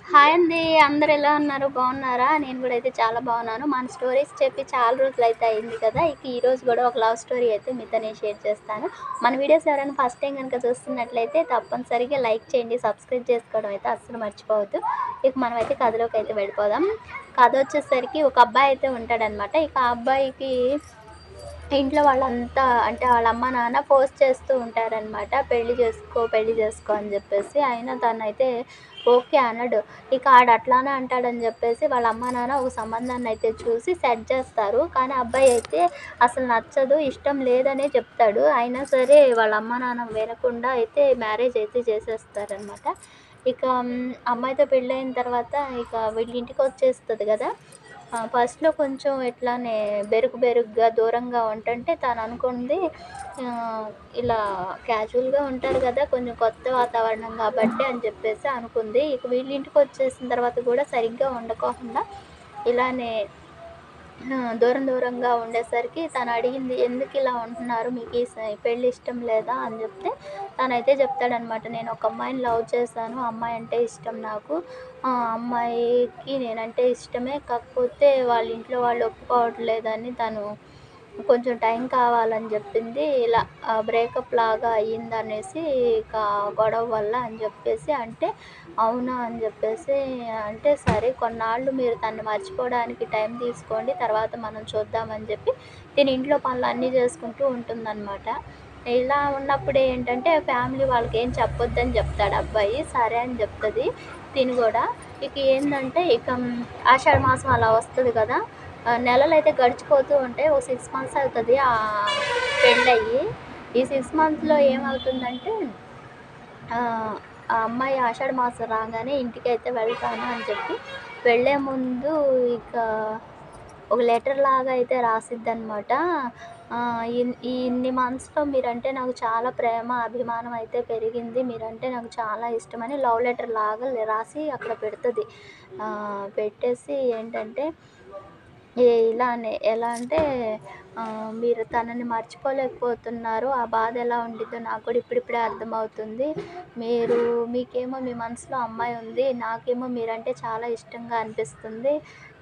Hi అండి. అందరూ ఎలా ఉన్నారు? బాగున్నారా? నేను గూడా అయితే చాలా బాగున్నాను. మన స్టోరీస్ చెప్పి చాలా రోజులైతే అయింది కదా! ఇక ఈరోజు గూడా ఒక లవ్ స్టోరీ అయితే మీతో నేను షేర్ చేస్తాను. మన వీడియోస్ ఎవరైనా ఫస్ట్ టైం గనుక చూస్తున్నట్లయితే తప్పనిసరిగా లైక్ చేయండి. సబ్స్క్రైబ్ చేసుకోవడం అయితే అస్సలు మర్చిపోవద్దు. ఇక మనమైతే కథలోకైతే వెళ్ళిపోదాం. కథ వచ్చేసరికి ఒక అబ్బాయి అయితే ఉంటాడనమాట. ఇక ఆ అబ్బాయికి ఇంట్లో వాళ్ళంతా అంటే వాళ్ళ అమ్మ, నాన్న ఫోర్స్ చేస్తూ ఉంటారనమాట. పెళ్లి చేసుకో, పెళ్లి చేసుకో అని జెప్పేసి. అయినా తనైతే ఓకే అనడు. ఇక అట్లానే అంటాడని జెప్పేసి వాళ్ళ అమ్మ, నాన్న ఒక సంబంధాన్నయితే చూసి సెట్ జేస్తారు. కానీ అబ్బాయి అయితే అసలు నచ్చదు, ఇష్టం లేదనే చెప్తాడు. అయినా సరే వాళ్ళ అమ్మ, నాన్న వినకుండా అయితే మ్యారేజ్ అయితే చేసేస్తారనమాట. ఇక అమ్మాయితో పెళ్ళయిన తర్వాత ఇక వీళ్ళ ఇంటికొచ్చేస్తది గదా! ఫస్ట్‌లో కొంచెం ఇట్లానే బెరుకుగా దూరంగా ఉంటంటే తననుకుంది ఇలా క్యాజువల్‌గా ఉంటారు గదా! కొంచెం కొత్త వాతావరణం గాబట్టి అని జెప్పేసి అనుకుంది. ఇక వీళ్ళింటికొచ్చేసిన తర్వాత గూడా సరిగ్గా ఉండకోకుండా ఇలానే దూరంగా ఉండేసరికి తనడిగింది, "ఎందుకిలా ఉంటున్నారు? మీకీ పెళ్లి ఇష్టం లేదా?" అని జెప్తే తనైతే జెప్తాడనమాట. "నేనొక అమ్మాయిని లవ్ చేశాను. ఆ అమ్మాయంటే ఇష్టం నాకు. అమ్మాయికి నేనంటే ఇష్టమే. కాకపోతే వాళ్ళ ఇంట్లో వాళ్ళు ఒప్పుకోవట్లేదని తను కొంచెం టైం కావాలని జెప్పింది. ఇలా బ్రేకప్ లాగా అయ్యిందనేసి ఇక గొడవ వల్ల" అని జెప్పేసి అంటే, "అవునా?" అని జెప్పేసి అంటే, "సరే కొన్నాళ్ళు మీరు తనని మర్చిపోవడానికి టైం తీసుకోండి. తర్వాత మనం చూద్దామని" జెప్పి తిని ఇంట్లో పనులన్నీ జేసుకుంటూ ఉంటుందనమాట. ఇలా ఉన్నప్పుడు ఏంటంటే ఫ్యామిలీ వాళ్ళకేం చెప్పొద్దని జెప్తాడు అబ్బాయి. సరే అని జెప్తది తిను గూడా. ఇక ఏందంటే ఆషాఢ మాసం అలా వస్తది గదా! నెలలైతే గడిచిపోతూ ఉంటాయి. ఒక 6 మంత్స్ అవుతది పెళ్ళయ్యి. ఈ 6 మంత్స్‌లో ఏమవుతుందంటే ఆ అమ్మాయి ఆషాఢ మాసం రాగానే ఇంటికైతే వెళ్తాను అని చెప్పి, వెళ్ళే ముందు ఇక ఒక లెటర్ లాగా అయితే రాసిద్దనమాట. ఈ ఇన్ని మంత్స్‌లో మీరంటే నాకు చాలా ప్రేమ, అభిమానం అయితే పెరిగింది. మీరంటే నాకు చాలా ఇష్టమని లవ్ లెటర్ లాగా రాసి అక్కడ పెడతది. పెట్టేసి ఏంటంటే ఇలానే ఎలా అంటే మీరు తనని మర్చిపోలేకపోతున్నారు. ఆ బాధ ఎలా ఉండిద్దో నాకు కూడా ఇప్పుడిప్పుడే అర్థమవుతుంది. మీకేమో మీ మనసులో అమ్మాయి ఉంది. నాకేమో మీరంటే చాలా ఇష్టంగా అనిపిస్తుంది.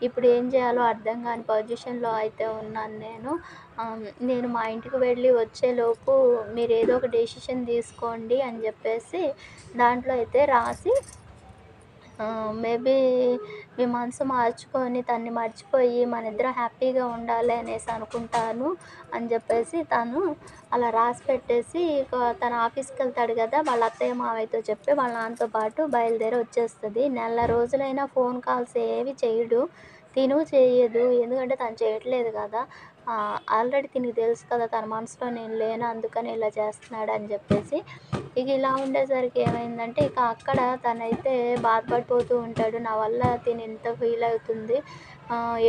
ఇప్పుడు ఏం చేయాలో అర్థం కాని పొజిషన్‌లో అయితే ఉన్నాను నేను. నేను మా ఇంటికి వెళ్ళి వచ్చేలోపు మీరేదో ఒక డెసిషన్ తీసుకోండి అని చెప్పేసి దాంట్లో అయితే రాసి మేబీ మీ మనసు మార్చుకొని తనని మర్చిపోయి మనిద్దరం హ్యాపీగా ఉండాలి అనేసి అనుకుంటాను అని జెప్పేసి తను అలా రాసి పెట్టేసి ఇక తన ఆఫీస్‌కెళ్తాడు గదా! వాళ్ళ అత్తయ్య, మావయ్యతో చెప్పి వాళ్ళ నాన్నతో పాటు బయలుదేరి వచ్చేస్తది. నెల రోజులైనా ఫోన్ కాల్స్ ఏవి చేయడు. తిను చెయ్యదు. ఎందుకంటే తను చేయట్లేదు గదా! ఆల్రెడీ తినకి తెలుసు కదా! తన మనసులో నేను లేను అందుకని ఇలా చేస్తున్నాడని జెప్పేసి. ఇక ఇలా ఉండేసరికి ఏమైందంటే ఇక అక్కడ తనైతే బాధపడిపోతూ ఉంటాడు. నా వల్ల తిను ఇంత ఫీల్ అవుతుంది.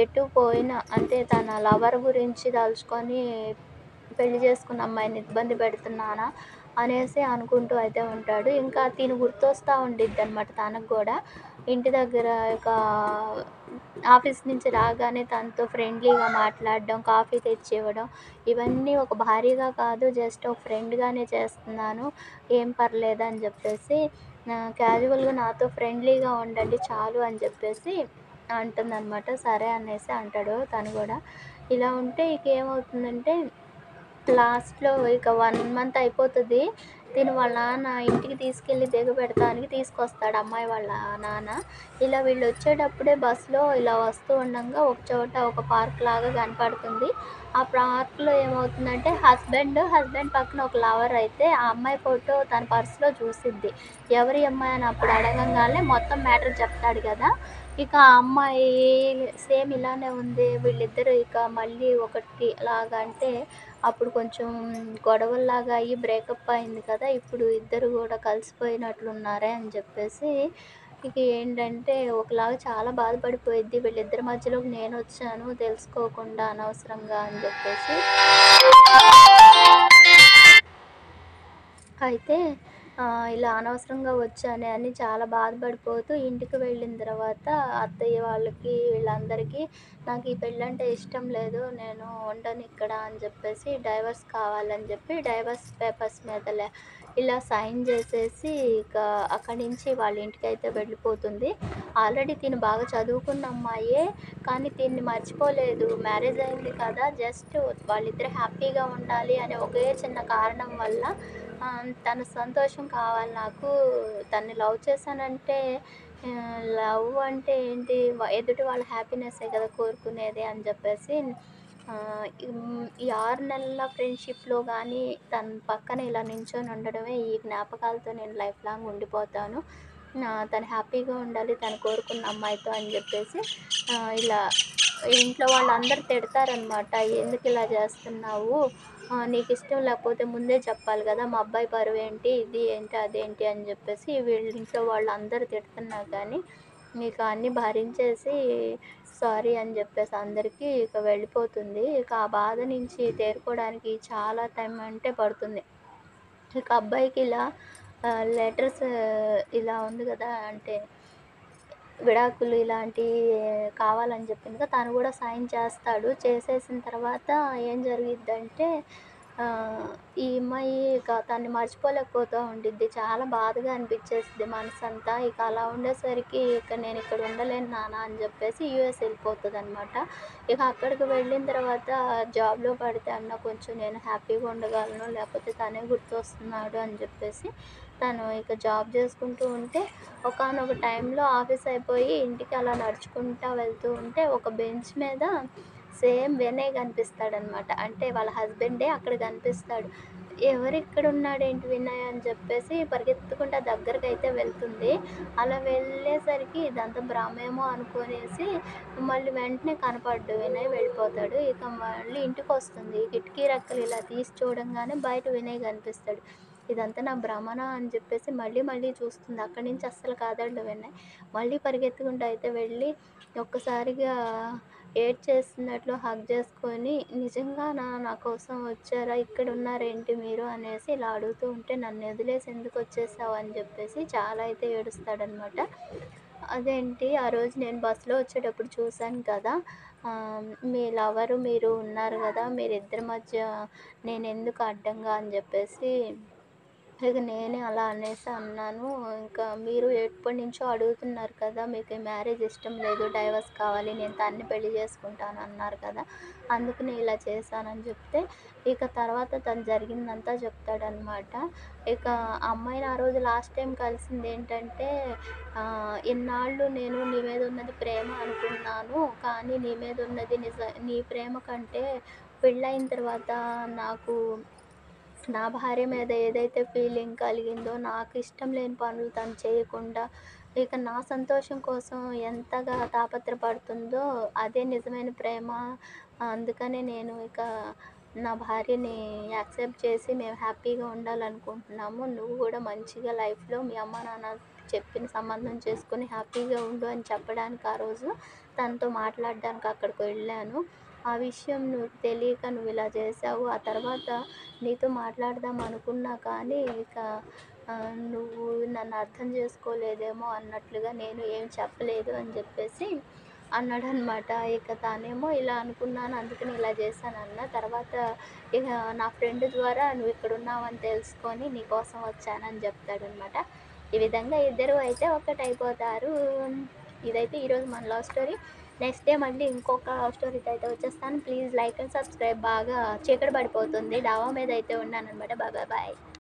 ఎటు పోయినా అంటే తన లవర్ గురించి తలుచుకొని పెళ్లి చేసుకున్న అమ్మాయిని ఇబ్బంది పెడుతున్నానా అనేసి అనుకుంటూ అయితే ఉంటాడు. ఇంకా తిను గుర్తొస్తా ఉండిద్దనమాట తనకు గూడా. ఇంటి దగ్గర ఇక ఆఫీస్ నుంచి రాగానే తనతో ఫ్రెండ్లీగా మాట్లాడడం, కాఫీ తెచ్చివ్వడం ఇవన్నీ ఒక భార్యగా కాదు జస్ట్ ఒక ఫ్రెండ్‌గానే చేస్తున్నాను. ఏం పర్లేదని జెప్పేసి క్యాజువల్‌గా నాతో ఫ్రెండ్లీగా ఉండండి చాలు అని జెప్పేసి అంటుందనమాట. సరే అనేసి అంటాడు తను గూడా. ఇలా ఉంటే ఇక ఏమవుతుందంటే లాస్ట్‌లో ఇక 1 మంత్ అయిపోతది. తిను వాళ్ళ నాన్న ఇంటికి తీసుకెళ్ళి దిగబెడతానికి తీసుకొస్తాడు అమ్మాయి వాళ్ళ నాన్న. ఇలా వీళ్ళొచ్చేటప్పుడే బస్‌లో ఇలా వస్తూ ఉండంగా ఒక చోట ఒక పార్క్ లాగా కనపడుతుంది. ఆ పార్క్‌లో ఏమవుతుందంటే హస్బెండ్ పక్కన ఒక లవర్ అయితే ఆ అమ్మాయి ఫోటో తన పర్స్‌లో చూసిద్ది. ఎవరి అమ్మాయి అని అప్పుడు అడగంగానే మొత్తం మ్యాటర్ చెప్తాడు గదా! ఇక ఆ అమ్మాయి సేమ్ ఇలానే ఉంది. వీళ్ళిద్దరూ ఇక మళ్ళీ ఒకటి లాగా అంటే అప్పుడు కొంచెం గొడవల్లాగా అయ్యి బ్రేకప్ అయింది కదా! ఇప్పుడు ఇద్దరు గూడా కలిసిపోయినట్లున్నారే అని జెప్పేసి ఇక ఏంటంటే ఒకలాగా చాలా బాధపడిపోయిద్ది. వీళ్ళిద్దరి మధ్యలోకి నేనొచ్చాను తెలుసుకోకుండా అనవసరంగా అని జెప్పేసి. అయితే ఇలా అనవసరంగా వచ్చానే అని చాలా బాధపడిపోతూ ఇంటికి వెళ్ళిన తర్వాత అత్తయ్య వాళ్ళకి వీళ్ళందరికీ నాకు ఈ పెళ్ళంటే ఇష్టం లేదు. నేను ఉండనిక్కడ అని చెప్పేసి డైవర్స్ కావాలని చెప్పి డైవర్స్ పేపర్స్ మీద ఇలా సైన్ చేసేసి ఇక అక్కడి నుంచి వాళ్ళ ఇంటికైతే వెళ్ళిపోతుంది. ఆల్రెడీ తిను బాగా చదువుకున్న అమ్మాయే. కానీ దీన్ని మర్చిపోలేదు. మ్యారేజ్ అయింది కదా! జస్ట్ వాళ్ళిద్దరు హ్యాపీగా ఉండాలి అనే ఒకే చిన్న కారణం వల్ల తన సంతోషం కావాలి నాకు. తన్ని లవ్ చేశానంటే లవ్ అంటే ఏంటి? ఎదుటి వాళ్ళ హ్యాపీనెస్సే కదా కోరుకునేది అని చెప్పేసి ఈ 6 నెలల ఫ్రెండ్‌షిప్‌లో గానీ తన పక్కన ఇలా నించొని ఉండడమే ఈ జ్ఞాపకాలతో నేను లైఫ్ లాంగ్ ఉండిపోతాను. తను హ్యాపీగా ఉండాలి తను కోరుకున్న అమ్మాయితో అని జెప్పేసి ఇలా ఇంట్లో వాళ్ళందరూ తిడతారనమాట. "ఎందుకిలా జేస్తున్నావు? నీకిష్టం లేకపోతే ముందే చెప్పాలి గదా! మా అబ్బాయి పరువేంటి? ఇది ఏంటి? అదేంటి?" అని జెప్పేసి వీళ్ళ ఇంట్లో వాళ్ళందరూ తిడుతున్నా కానీ ఇక అన్నీ భరించేసి సారీ అని జెప్పేసి అందరికీ ఇక వెళ్ళిపోతుంది. ఇక ఆ బాధ నుంచి తేరుకోవడానికి చాలా టైం అంటే పడుతుంది. ఇక అబ్బాయికి ఇలా లెటర్స్ ఇలా ఉంది గదా! అంటే విడాకులు ఇలాంటియి కావాలని జెప్పిందిగా తను గూడా సైన్ చేస్తాడు. చేసేసిన తర్వాత ఏం జరిగిద్దంటే ఈ అమ్మాయి ఇక తన్ని మర్చిపోలేకపోతా ఉండిద్ది. చాలా బాధగా అనిపిచ్చేసిద్ది మనసంతా. ఇక అలా ఉండేసరికి ఇక నేనిక్కడ ఉండలేను నాన్న అని జెప్పేసి యూఎస్ ఎళ్ళిపోతదనమాట. ఇక అక్కడికి వెళ్ళిన తర్వాత జాబ్‌లో పడితే అన్న కొంచెం నేను హ్యాపీగా ఉండగలను. లేపోతే తనే గుర్తొస్తున్నాడు అని జెప్పేసి తను ఇక జాబ్ జేసుకుంటూ ఉంటే ఒకానొక టైంలో ఆఫీస్ అయిపోయి ఇంటికి అలా నడుచుకుంటా వెళ్తూ ఉంటే ఒక బెంచ్ మీద సేమ్ వినయ్ కనిపిస్తాడనమాట. అంటే వాళ్ళ హస్బెండే అక్కడ కనిపిస్తాడు. ఎవరిక్కడున్నాడేంటి వినయ్ అని చెప్పేసి పరిగెత్తుకుంటా దగ్గరకైతే వెళ్తుంది. అలా వెళ్ళేసరికి ఇదంతా భ్రమేమో అనుకోనేసి మళ్ళీ వెంటనే కనపడ్డు వినయ్ వెళ్ళిపోతాడు. ఇక మళ్ళీ ఇంటికొస్తుంది. కిటికీ రెక్కలు ఇలా తీసి చూడంగానే బయట వినయ్ కనిపిస్తాడు. ఇదంతా నా భ్రమనా అని చెప్పేసి మళ్ళీ మళ్ళీ చూస్తుంది. అక్కడి నుంచి అస్సలు కదలడు వినయ్. మళ్ళీ పరిగెత్తుకుంటూ అయితే వెళ్ళి ఒక్కసారిగా ఏడ్చేస్తున్నట్లు హగ్ చేసుకొని, "నిజంగానా నా కోసం వచ్చారా? ఇక్కడున్నారేంటి మీరు?" అనేసి ఇలా అడుగుతూ ఉంటే, "నన్నొదిలేసి ఎందుకొచ్చేసావు?" అని చెప్పేసి చాలా అయితే ఏడుస్తాడనమాట. "అదేంటి ఆ రోజు నేను బస్సులో వచ్చేటప్పుడు చూశాను కదా! మీ లవరు మీరు ఉన్నారు గదా! మీరిద్దరి మధ్య నేనెందుకు అడ్డంగా" అని చెప్పేసి ఇక నేనే అలా అనేసి అన్నాను. ఇంకా మీరు ఎప్పటినుంచో అడుగుతున్నారు కదా! మీకు ఈ మ్యారేజ్ ఇష్టం లేదు. డైవర్స్ కావాలి. నేను తన్ని పెళ్లి చేసుకుంటాను అన్నారు కదా! అందుకనే ఇలా చేశానని చెప్తే, ఇక తర్వాత తను జరిగిందంతా చెప్తాడనమాట. ఇక ఆ అమ్మాయిని ఆ రోజు లాస్ట్ టైమ్ కలిసిందేంటంటే, ఇన్నాళ్ళు నేను నీ మీద ఉన్నది ప్రేమ అనుకున్నాను. కానీ నీ మీద ఉన్నది నీ ప్రేమ కంటే పెళ్ళయిన తర్వాత నాకు నా భార్య మీద ఏదైతే ఫీలింగ్ కలిగిందో, నాకిష్టం లేని పనులు తను చేయకుండా, ఇక నా సంతోషం కోసం ఎంతగా తాపత్రపడుతుందో, అదే నిజమైన ప్రేమ. అందుకనే నేను ఇక నా భార్యని యాక్సెప్ట్ చేసి మేము హ్యాపీగా ఉండాలనుకుంటున్నాము. నువ్వు గూడా మంచిగా లైఫ్‌లో మీ అమ్మ, నాన్న చెప్పిన సంబంధం చేసుకొని హ్యాపీగా ఉండు అని చెప్పడానికి ఆ రోజు తనతో మాట్లాడడానికి అక్కడికి వెళ్ళాను. ఆ విషయం నువ్వు తెలియక నువ్విలా చేశావు. ఆ తర్వాత నీతో మాట్లాడదాం అనుకున్నా కానీ ఇక నువ్వు నన్ను అర్థం చేసుకోలేదేమో అన్నట్లుగా నేను ఏం చెప్పలేదు అని చెప్పేసి అన్నాడనమాట. ఇక తనేమో ఇలా అనుకున్నాను అందుకని ఇలా చేశానన్న. తర్వాత ఇక నా ఫ్రెండ్ ద్వారా నువ్వు ఇక్కడున్నావని తెలుసుకొని నీకోసం వచ్చానని చెప్తాడనమాట. ఈ విధంగా ఇద్దరు అయితే ఒక్కటైపోతారు. ఇదైతే ఈరోజు మన లవ్ స్టోరీ. నెక్స్ట్ డే మళ్ళీ ఇంకొక లవ్ స్టోరీతో అయితే వచ్చేస్తాను. Please like and subscribe. బాగా చీకటి పడిపోతుంది. డాబా మీద అయితే ఉన్నాననమాట. Bye bye bye.